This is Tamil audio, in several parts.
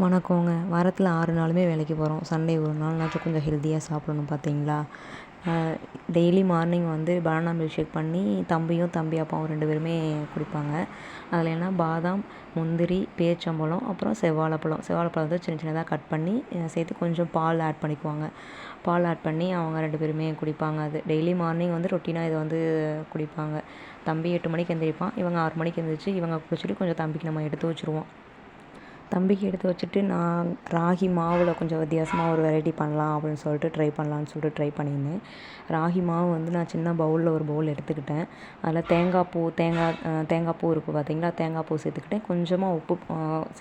வணக்கங்க. வாரத்தில் 6 நாளுமே வேலைக்கு போகிறோம். சண்டே ஒரு நாள்னாச்சும் கொஞ்சம் ஹெல்த்தியாக சாப்பிடணும் பார்த்தீங்களா? டெய்லி மார்னிங் வந்து பனானா மில்க் ஷேக் பண்ணி தம்பி அப்பாவும் 2 பேருமே குடிப்பாங்க. அதில் என்ன பாதாம், முந்திரி, பேரிச்சம்பழம், அப்புறம் செவ்வாழைப்பழம். செவ்வாழைப்பழத்த சின்ன சின்னதாக கட் பண்ணி சேர்த்து கொஞ்சம் பால் ஆட் பண்ணிக்குவாங்க. பால் ஆட் பண்ணி அவங்க 2 பேருமே குடிப்பாங்க. அது டெய்லி மார்னிங் வந்து ரொட்டீனாக இதை வந்து குடிப்பாங்க. தம்பி 8 மணிக்கு எந்திரிப்பான். இவங்க 6 மணிக்கு எந்திரிச்சு இவங்க குடிச்சிட்டு கொஞ்சம் தம்பிக்கு நம்ம எடுத்து வச்சுருவோம். தம்பிக்கு எடுத்து வச்சுட்டு நான் ராகி மாவில் கொஞ்சம் வித்தியாசமாக ஒரு வெரைட்டி பண்ணலாம் அப்படின்னு சொல்லிட்டு ட்ரை பண்ணியிருந்தேன். ராகி மாவு வந்து நான் சின்ன பவுலில் ஒரு பவுல் எடுத்துக்கிட்டேன். அதில் தேங்காய் பூ இருக்குது பார்த்தீங்களா, தேங்காய் பூ சேர்த்துக்கிட்டேன். கொஞ்சமாக உப்பு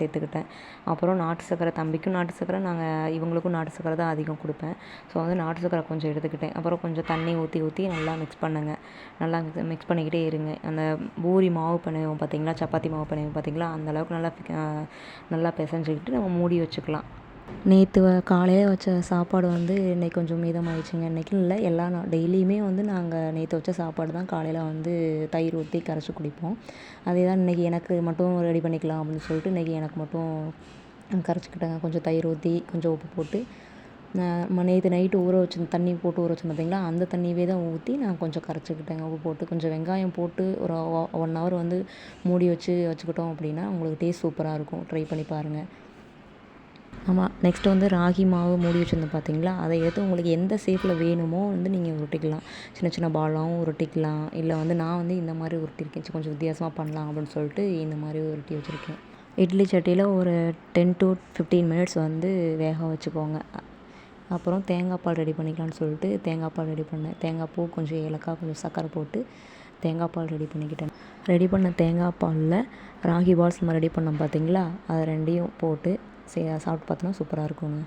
சேர்த்துக்கிட்டேன். அப்புறம் நாட்டு சர்க்கரை, தம்பிக்கும் நாட்டு சர்க்கரை, இவங்களுக்கும் நாட்டு சர்க்கரை தான் அதிகம் கொடுப்பேன். ஸோ வந்து நாட்டு சர்க்கரை கொஞ்சம் எடுத்துக்கிட்டேன். அப்புறம் கொஞ்சம் தண்ணி ஊற்றி நல்லா மிக்ஸ் பண்ணுங்க. நல்லா மிக்ஸ் பண்ணிக்கிட்டே இருங்க. அந்த பூரி மாவு பிணைவோம் பார்த்தீங்களா, சப்பாத்தி மாவு பிணைவோம் பார்த்தீங்களா, அந்தளவுக்கு நல்லா பிசைஞ்சிக்கிட்டு நம்ம மூடி வச்சுக்கலாம். நேற்று காலையில் வச்ச சாப்பாடு வந்து இன்றைக்கி கொஞ்சம் மீதமாகிடுச்சுங்க. இன்றைக்கும் இல்லை, எல்லா டெய்லியுமே வந்து நாங்கள் நேற்று வச்ச சாப்பாடு தான் காலையில் வந்து தயிர் ஊற்றி கரைச்சி குடிப்போம். அதே தான் இன்றைக்கி எனக்கு மட்டும் ரெடி பண்ணிக்கலாம் அப்படின்னு சொல்லிட்டு இன்றைக்கி எனக்கு மட்டும் கரைச்சிக்கிட்டேங்க. கொஞ்சம் தயிர் ஊற்றி கொஞ்சம் உப்பு போட்டு நேற்று நைட்டு தண்ணி போட்டு ஊற வச்சேன் பார்த்தீங்களா, அந்த தண்ணியவே தான் ஊற்றி நான் கொஞ்சம் கரைச்சிக்கிட்டேங்க. உப்பு போட்டு கொஞ்சம் வெங்காயம் போட்டு ஒரு 1 ஹவர் வந்து மூடி வச்சுக்கிட்டோம் அப்படின்னா உங்களுக்கு டேஸ்ட் சூப்பராக இருக்கும். ட்ரை பண்ணி பாருங்கள். ஆமாம், நெக்ஸ்ட்டு வந்து ராகி மாவு மூடி வச்சுருந்தேன் பார்த்தீங்களா, அதை எடுத்து உங்களுக்கு எந்த ஷேப்பில் வேணுமோ வந்து நீங்கள் உருட்டிக்கலாம். சின்ன சின்ன பாலாகவும் உருட்டிக்கலாம். இல்லை வந்து நான் வந்து இந்த மாதிரி உருட்டியிருக்கேன். கொஞ்சம் வித்தியாசமாக பண்ணலாம் அப்படின்னு சொல்லிட்டு இந்த மாதிரி உருட்டி வச்சுருக்கேன். இட்லி சட்டியில் ஒரு 10 to 15 மினிட்ஸ் வந்து வேக வச்சுக்கோங்க. அப்புறம் தேங்காய் பால் ரெடி பண்ணிக்கலான்னு சொல்லிட்டு தேங்காய் பால் ரெடி பண்ணேன். தேங்காய் பூ, கொஞ்சம் ஏலக்காய், கொஞ்சம் சர்க்கரை போட்டு தேங்காய் பால் ரெடி பண்ணிக்கிட்டேன். ரெடி பண்ண தேங்காய் பாலில் ராகி பால்ஸ் நம்ம ரெடி பண்ணோம் பார்த்தீங்களா, அதை 2யும் போட்டு சாப்பிட்டு பார்த்தோன்னா சூப்பராக இருக்குங்க.